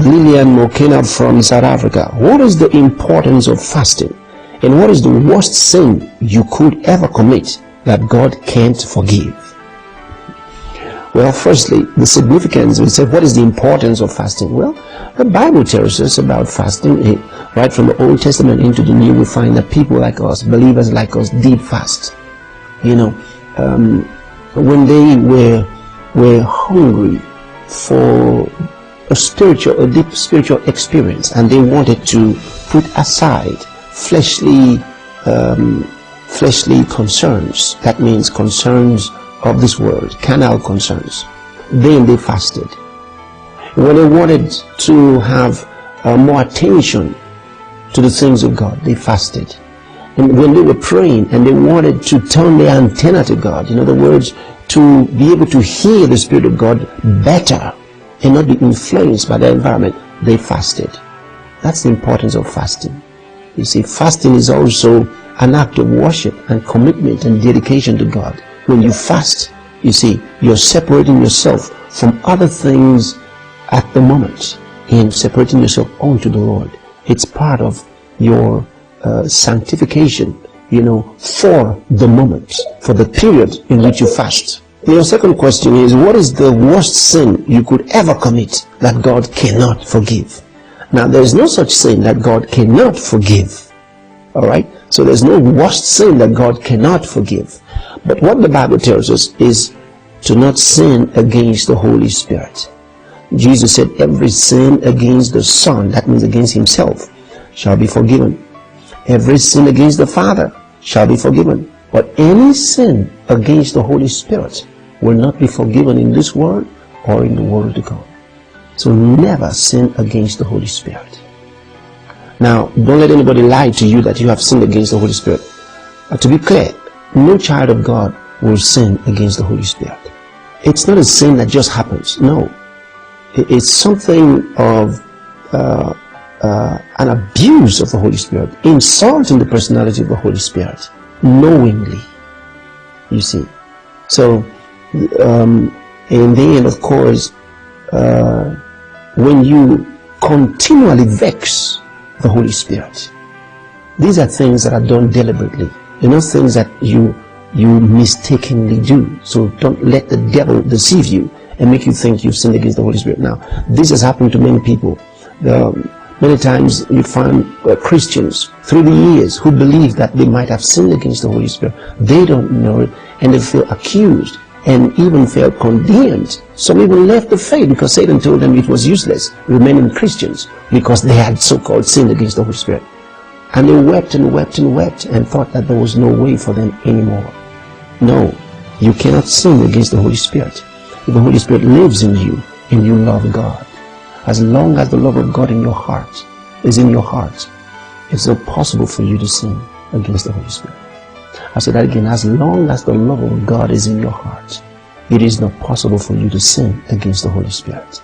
Lilian Mokena from South Africa. What is the importance of fasting? And what is the worst sin you could ever commit that God can't forgive? Well, firstly, the significance, we said, what is the importance of fasting? Well, the Bible tells us about fasting. Right from the Old Testament into the New, we find that people like us, believers like us, did fast. You know, when they were hungry for a deep spiritual experience, and they wanted to put aside fleshly concerns. That means concerns of this world, carnal concerns. Then they fasted. When they wanted to have more attention to the things of God, they fasted. And when they were praying and they wanted to turn their antenna to God, in other words, to be able to hear the Spirit of God better and not be influenced by the environment, they fasted. That's the importance of fasting. You see, fasting is also an act of worship and commitment and dedication to God. When you fast, you see, you're separating yourself from other things at the moment and separating yourself unto the Lord. It's part of your sanctification, for the moment, for the period in which you fast. Your second question is, what is the worst sin you could ever commit that God cannot forgive? Now, there is no such sin that God cannot forgive. All right? So there's no worst sin that God cannot forgive. But what the Bible tells us is to not sin against the Holy Spirit. Jesus said, every sin against the Son, that means against himself, shall be forgiven. Every sin against the Father shall be forgiven. But any sin against the Holy Spirit will not be forgiven in this world or in the world to come. So never sin against the Holy Spirit. Now, don't let anybody lie to you that you have sinned against the Holy Spirit. To be clear, no child of God will sin against the Holy Spirit. It's not a sin that just happens. No. It's something of an abuse of the Holy Spirit, insulting the personality of the Holy Spirit, knowingly. You see. So, and then, of course, when you continually vex the Holy Spirit, these are things that are done deliberately. They're not things that you mistakenly do. So don't let the devil deceive you and make you think you've sinned against the Holy Spirit. Now, this has happened to many people. Many times you find Christians through the years who believe that they might have sinned against the Holy Spirit. They don't know it, and they feel accused and even felt condemned. Some even left the faith because Satan told them it was useless remaining Christians because they had so-called sinned against the Holy Spirit. And they wept and wept and wept and thought that there was no way for them anymore. No, you cannot sin against the Holy Spirit. If the Holy Spirit lives in you and you love God, as long as the love of God in your heart is in your heart, it's not possible for you to sin against the Holy Spirit. I say that again, as long as the love of God is in your heart, it is not possible for you to sin against the Holy Spirit.